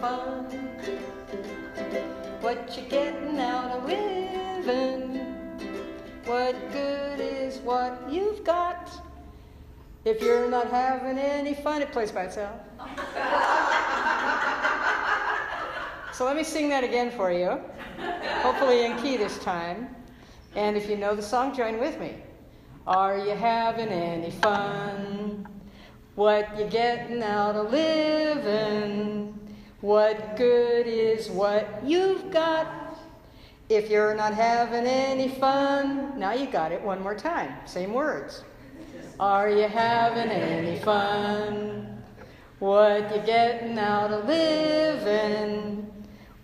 fun? What you getting out of living? What good is what you've got if you're not having any fun? It plays by itself. So let me sing that again for you, hopefully in key this time. And if you know the song, join with me. Are you having any fun? What you getting out of living? What good is what you've got if you're not having any fun? Now you got it one more time. Same words. Are you having any fun? What you getting out of living?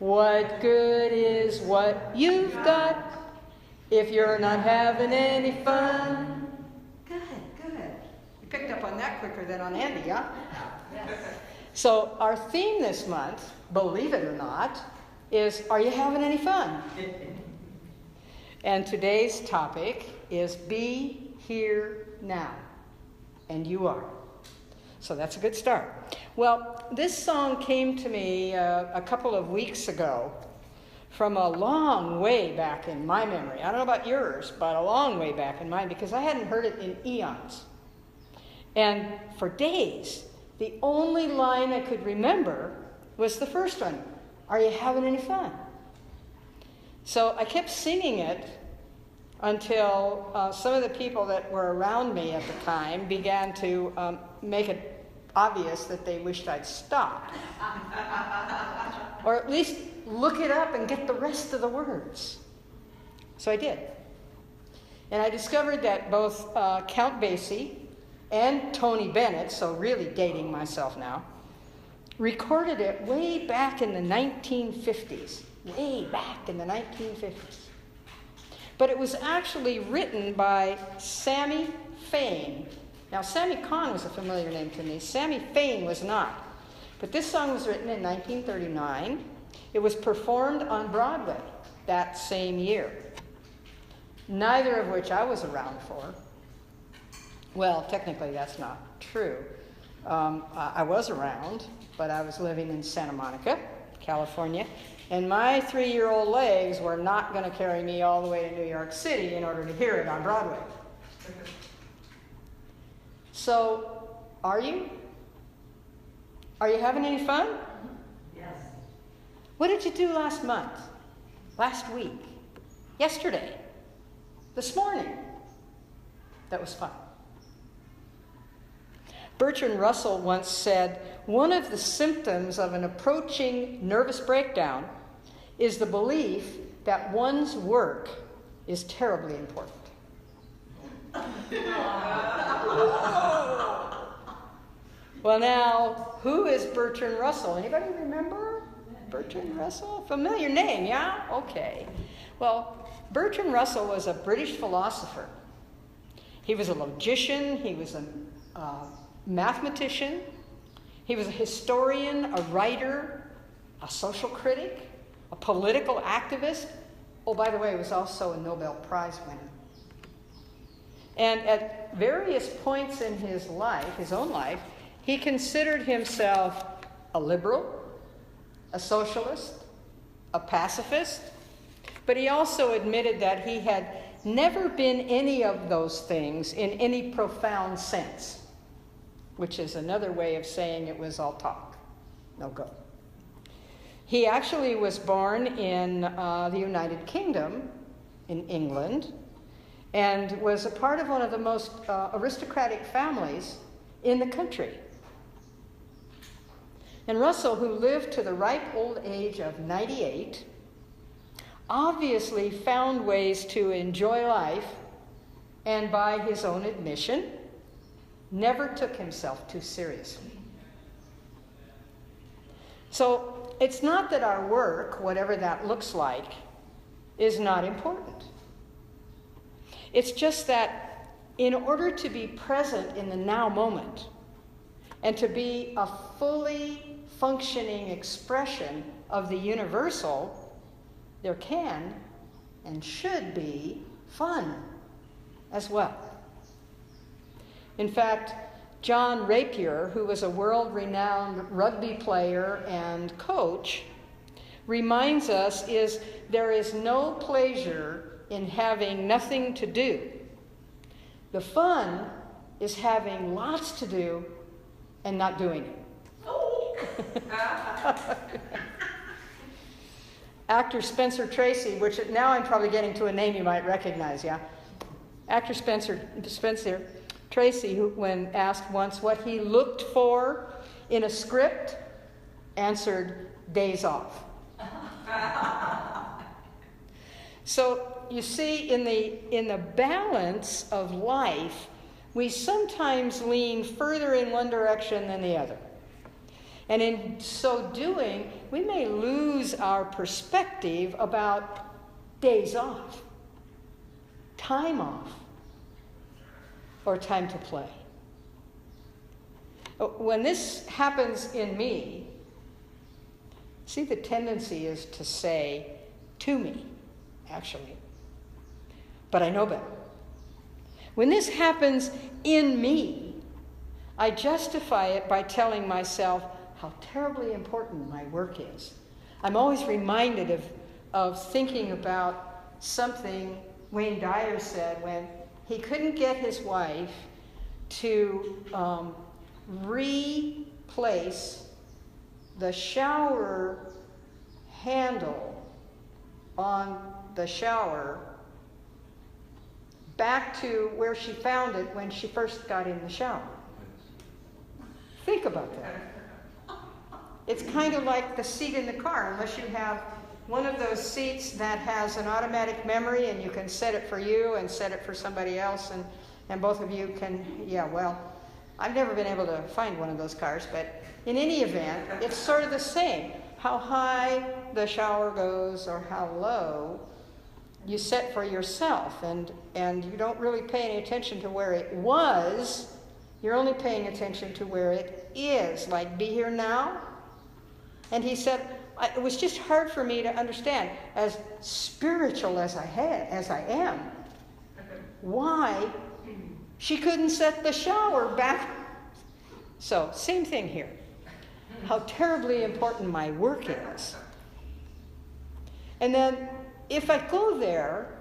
What good is what you've got if you're not having any fun? Good, good. You picked up on that quicker than on Andy, huh? Yes. So our theme this month, believe it or not, is, are you having any fun? And today's topic is be here now. And you are. So that's a good start. Well, this song came to me a couple of weeks ago from a long way back in my memory. I don't know about yours, but a long way back in mine, because I hadn't heard it in eons. And for days, the only line I could remember was the first one. Are you having any fun? So I kept singing it until some of the people that were around me at the time began to make it obvious that they wished I'd stopped. Or at least look it up and get the rest of the words. So I did. And I discovered that both Count Basie and Tony Bennett, so really dating myself now, recorded it way back in the 1950s. Way back in the 1950s. But it was actually written by Sammy Fain. Now, Sammy Kahn was a familiar name to me. Sammy Fain was not. But this song was written in 1939. It was performed on Broadway that same year. Neither of which I was around for. Well, technically that's not true. I was around, but I was living in Santa Monica, California, and my 3-year-old legs were not going to carry me all the way to New York City in order to hear it on Broadway. So, are you? Are you having any fun? Yes. What did you do last month? Last week? Yesterday? This morning? That was fun. Bertrand Russell once said, one of the symptoms of an approaching nervous breakdown is the belief that one's work is terribly important. Well, now, who is Bertrand Russell? Anybody remember Bertrand Russell? Familiar name, yeah? Okay. Well, Bertrand Russell was a British philosopher. He was a logician. He was a mathematician. He was a historian, a writer, a social critic, a political activist. Oh, by the way, he was also a Nobel Prize winner. And at various points in his life, his own life, he considered himself a liberal, a socialist, a pacifist, but he also admitted that he had never been any of those things in any profound sense, which is another way of saying it was all talk, no go. He actually was born in the United Kingdom, in England, and was a part of one of the most aristocratic families in the country. And Russell, who lived to the ripe old age of 98, obviously found ways to enjoy life, and by his own admission, never took himself too seriously. So it's not that our work, whatever that looks like, is not important. It's just that in order to be present in the now moment and to be a fully functioning expression of the universal, there can and should be fun as well. In fact, John Rapier, who was a world-renowned rugby player and coach, reminds us is there is no pleasure in having nothing to do. The fun is having lots to do and not doing it. Actor Spencer Tracy, which now I'm probably getting to a name you might recognize, yeah? Actor Spencer Tracy, who, when asked once what he looked for in a script, answered, days off. So you see, in the balance of life, we sometimes lean further in one direction than the other. And in so doing, we may lose our perspective about days off, time off, or time to play. When this happens in me, see, the tendency is to say to me, actually, but I know better. When this happens in me, I justify it by telling myself how terribly important my work is. I'm always reminded of thinking about something Wayne Dyer said when he couldn't get his wife to replace the shower handle on the shower back to where she found it when she first got in the shower. Think about that. It's kind of like the seat in the car, unless you have one of those seats that has an automatic memory and you can set it for you and set it for somebody else, and both of you can, yeah, well, I've never been able to find one of those cars, but in any event, it's sort of the same. How high the shower goes or how low you set for yourself, and you don't really pay any attention to where it was. You're only paying attention to where it is, like be here now. And he said, it was just hard for me to understand, as spiritual as I am, why she couldn't set the shower back. So, same thing here. How terribly important my work is. And then, if I go there,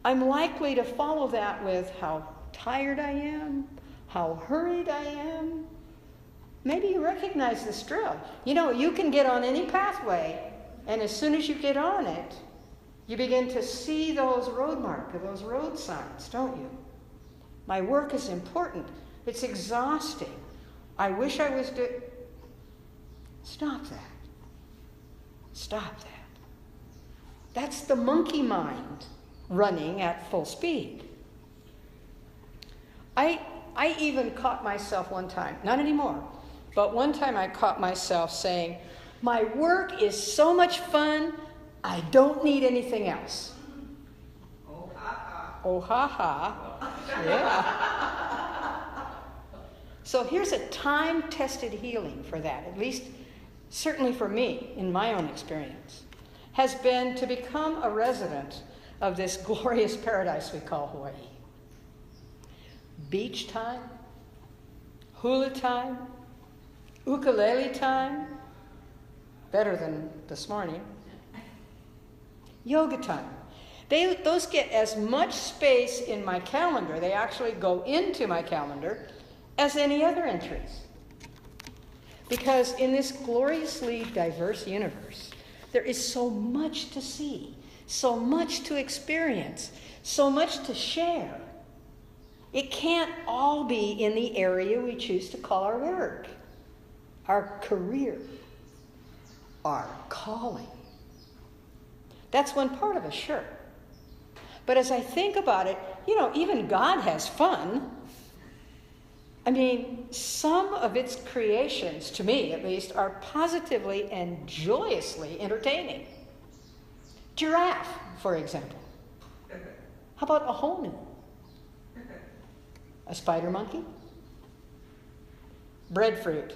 I'm likely to follow that with how tired I am, how hurried I am. Maybe you recognize this drill. You know, you can get on any pathway, and as soon as you get on it, you begin to see those road markers, those road signs, don't you? My work is important. It's exhausting. I wish I was doing... Stop that. Stop that. That's the monkey mind running at full speed. I even caught myself one time, not anymore, but one time I caught myself saying, my work is so much fun, I don't need anything else. Oh, ha, ha. Oh, ha, ha. Yeah. So here's a time-tested healing for that, at least certainly for me, in my own experience, has been to become a resident of this glorious paradise we call Hawaii. Beach time, hula time, ukulele time, better than this morning, yoga time. Those get as much space in my calendar, they actually go into my calendar, as any other entries. Because in this gloriously diverse universe, there is so much to see, so much to experience, so much to share. It can't all be in the area we choose to call our work, our career, our calling. That's one part of it, sure. But as I think about it, you know, even God has fun. I mean, some of its creations, to me at least, are positively and joyously entertaining. Giraffe, for example. How about a honu? A spider monkey? Breadfruit.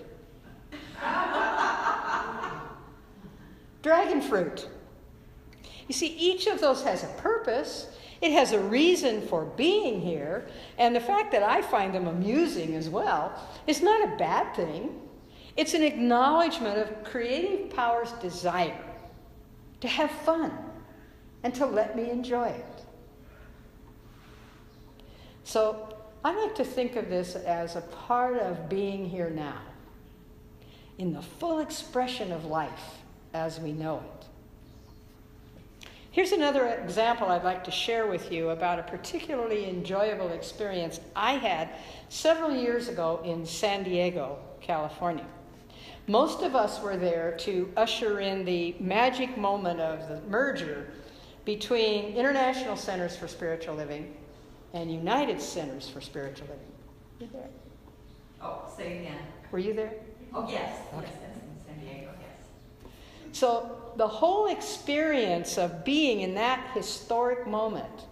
Dragon fruit. You see, each of those has a purpose, It has a reason for being here, and the fact that I find them amusing as well is not a bad thing. It's an acknowledgement of creative power's desire to have fun and to let me enjoy it. So I like to think of this as a part of being here now, in the full expression of life as we know it. Here's another example I'd like to share with you about a particularly enjoyable experience I had several years ago in San Diego, California. Most of us were there to usher in the magic moment of the merger between International Centers for Spiritual Living and United Centers for Spiritual Living. Were you there? Oh, say again. Were you there? Oh, yes. Okay. Yes, in San Diego, yes. So the whole experience of being in that historic moment,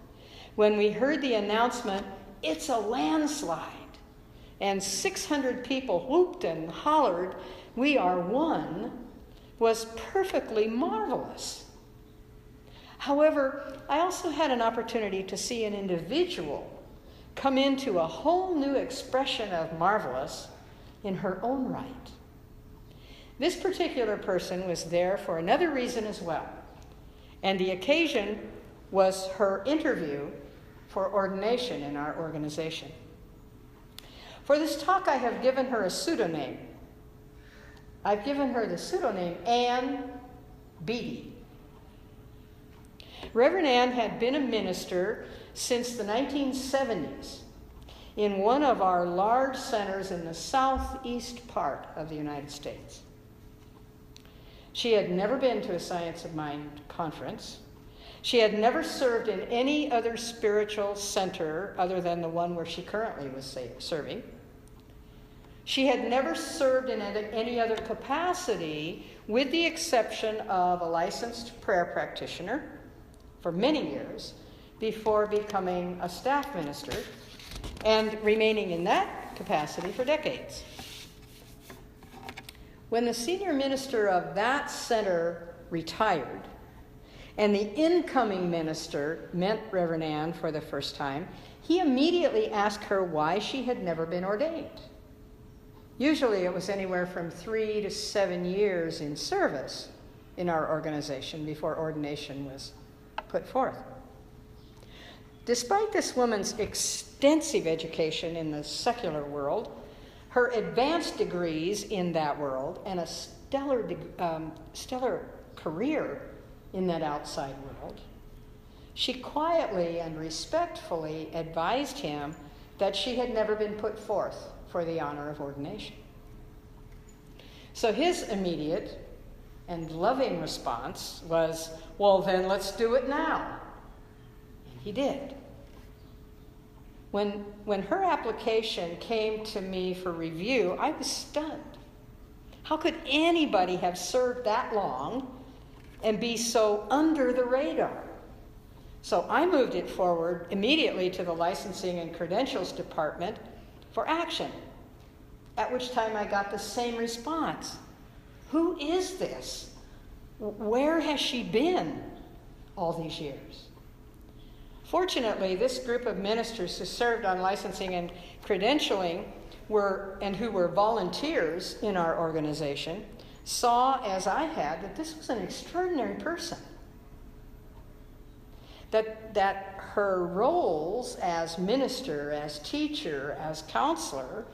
when we heard the announcement, it's a landslide, and 600 people whooped and hollered, "We are one," was perfectly marvelous. However, I also had an opportunity to see an individual come into a whole new expression of marvelous in her own right. This particular person was there for another reason as well, and the occasion was her interview for ordination in our organization. For this talk, I have given her a pseudonym. I've given her the pseudonym Ann Beattie. Reverend Ann had been a minister since the 1970s in one of our large centers in the southeast part of the United States. She had never been to a Science of Mind conference. She had never served in any other spiritual center other than the one where she currently was serving. She had never served in any other capacity, with the exception of a licensed prayer practitioner for many years before becoming a staff minister and remaining in that capacity for decades. When the senior minister of that center retired and the incoming minister met Reverend Ann for the first time, he immediately asked her why she had never been ordained. Usually it was anywhere from 3 to 7 years in service in our organization before ordination was put forth. Despite this woman's extensive education in the secular world, her advanced degrees in that world, and a stellar career in that outside world, she quietly and respectfully advised him that she had never been put forth for the honor of ordination. So his immediate and loving response was, "Well, then let's do it now." And he did. When her application came to me for review, I was stunned. How could anybody have served that long and be so under the radar? So I moved it forward immediately to the Licensing and Credentials Department for action, at which time I got the same response. Who is this? Where has she been all these years? Fortunately, this group of ministers who served on licensing and credentialing who were volunteers in our organization saw, as I had, that this was an extraordinary person. That her roles as minister, as teacher, as counselor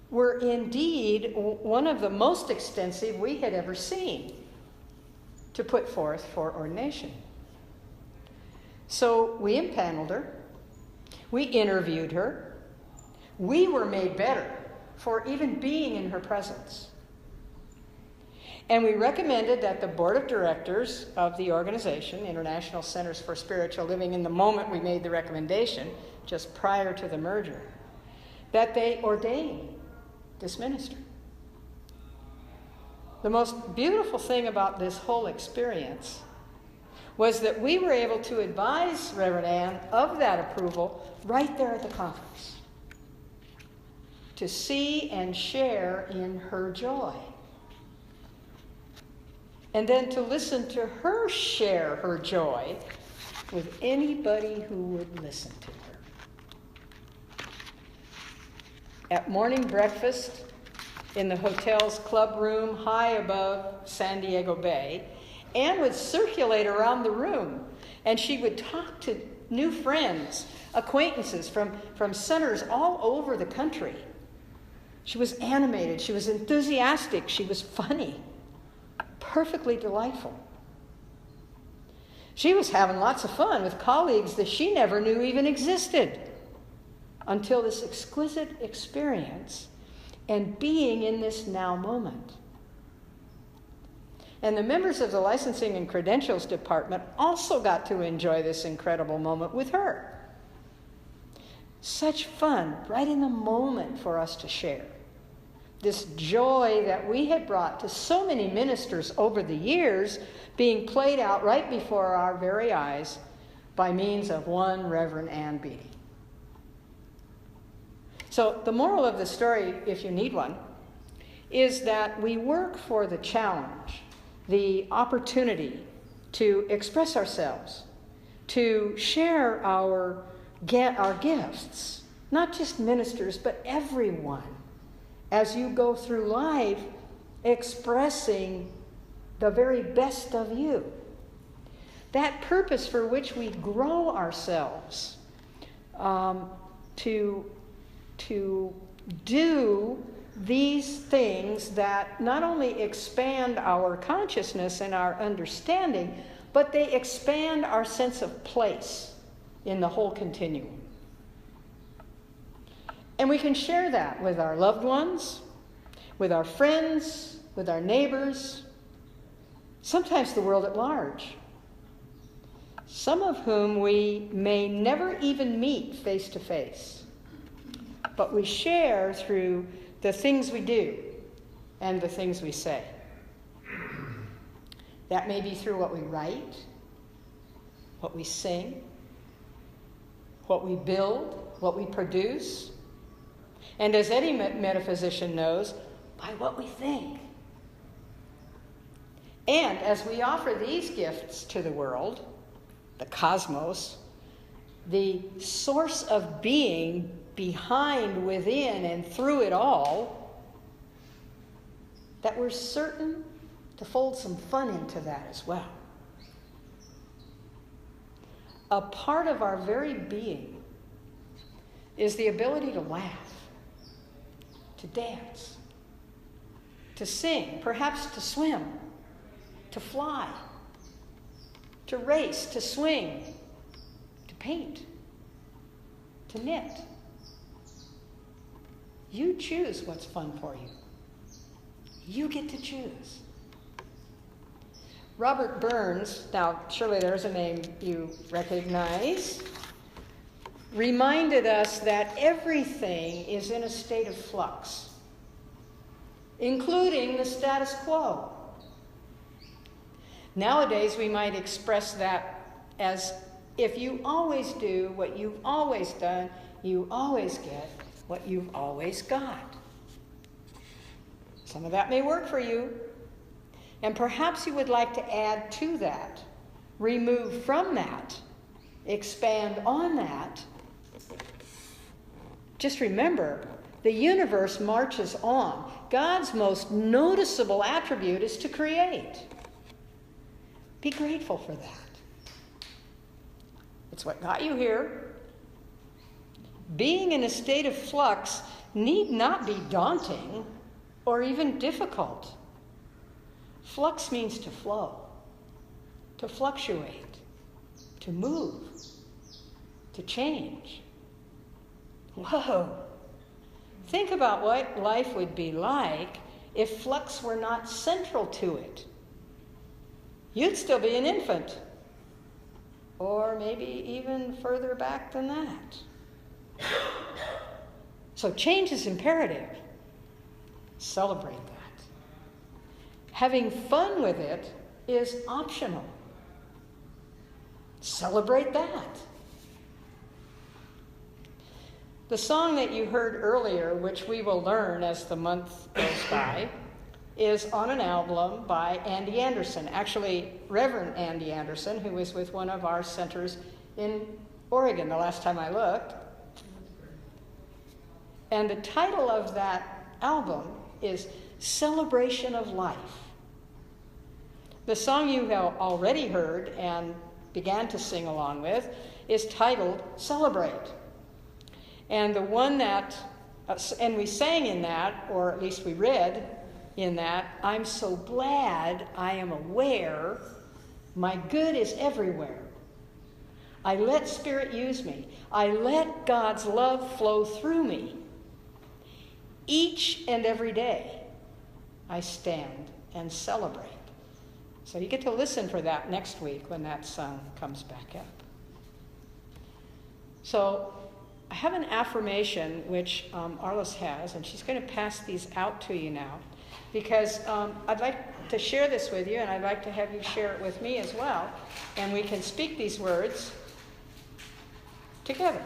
were indeed one of the most extensive we had ever seen to put forth for ordination. So we impaneled her, we interviewed her, we were made better for even being in her presence. And we recommended that the board of directors of the organization, International Centers for Spiritual Living, in the moment we made the recommendation, just prior to the merger, that they ordain this minister. The most beautiful thing about this whole experience was that we were able to advise Reverend Ann of that approval right there at the conference, to see and share in her joy, and then to listen to her share her joy with anybody who would listen to her. At morning breakfast in the hotel's club room high above San Diego Bay, Anne would circulate around the room, and she would talk to new friends, acquaintances from centers all over the country. She was animated, she was enthusiastic, she was funny, perfectly delightful. She was having lots of fun with colleagues that she never knew even existed until this exquisite experience and being in this now moment. And the members of the licensing and credentials department also got to enjoy this incredible moment with her. Such fun right in the moment for us to share. This joy that we had brought to so many ministers over the years being played out right before our very eyes by means of one Reverend Ann Beattie. So the moral of the story, if you need one, is that we work for the challenge, the opportunity to express ourselves, to share our gifts, not just ministers, but everyone, as you go through life expressing the very best of you. That purpose for which we grow ourselves to do these things that not only expand our consciousness and our understanding, but they expand our sense of place in the whole continuum. And we can share that with our loved ones, with our friends, with our neighbors, sometimes the world at large, some of whom we may never even meet face to face, but we share through the things we do and the things we say. That may be through what we write, what we sing, what we build, what we produce, and as any metaphysician knows, by what we think. And as we offer these gifts to the world, the cosmos, the source of being behind, within, and through it all, that we're certain to fold some fun into that as well. A part of our very being is the ability to laugh, to dance, to sing, perhaps to swim, to fly, to race, to swing, to paint, to knit. You choose what's fun for you. You get to choose. Robert Burns, now surely there's a name you recognize, reminded us that everything is in a state of flux, including the status quo. Nowadays, we might express that as if you always do what you've always done, you always get what you've always got. Some of that may work for you, and perhaps you would like to add to that, remove from that, expand on that. Just remember, the universe marches on. God's most noticeable attribute is to create. Be grateful for that. It's what got you here. Being in a state of flux need not be daunting or even difficult. Flux means to flow, to fluctuate, to move, to change. Whoa! Think about what life would be like if flux were not central to it. You'd still be an infant, or maybe even further back than that. So change is imperative. Celebrate that. Having fun with it is optional. Celebrate that. The song that you heard earlier, which we will learn as the month goes by, is on an album by Andy Anderson, actually Reverend Andy Anderson, who was with one of our centers in Oregon the last time I looked. And the title of that album is Celebration of Life. The song you have already heard and began to sing along with is titled Celebrate. And the one that, and we sang in that, or at least we read in that, I'm so glad I am aware my good is everywhere. I let Spirit use me. I let God's love flow through me. Each and every day, I stand and celebrate. So you get to listen for that next week when that song comes back up. So I have an affirmation which Arliss has, and she's going to pass these out to you now, because I'd like to share this with you, and I'd like to have you share it with me as well, and we can speak these words together.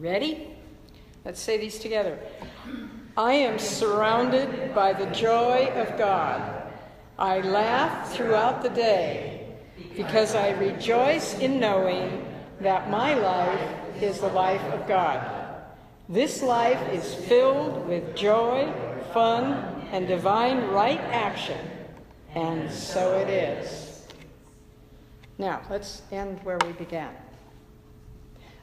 Ready? Let's say these together. I am surrounded by the joy of God. I laugh throughout the day because I rejoice in knowing that my life is the life of God. This life is filled with joy, fun, and divine right action. And so it is. Now, let's end where we began.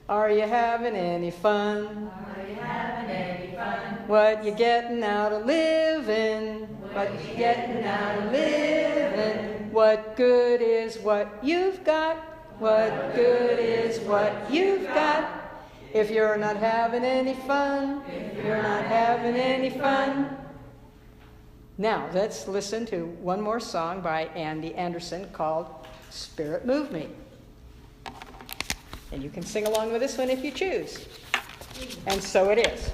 Are you having any fun? Are you having any fun? What you getting out of living? What you getting out of living? What good is what you've got? What good is what you've got? If you're not having any fun, if you're not having any fun. Now, let's listen to one more song by Andy Anderson called Spirit Move Me. And you can sing along with this one if you choose. And so it is.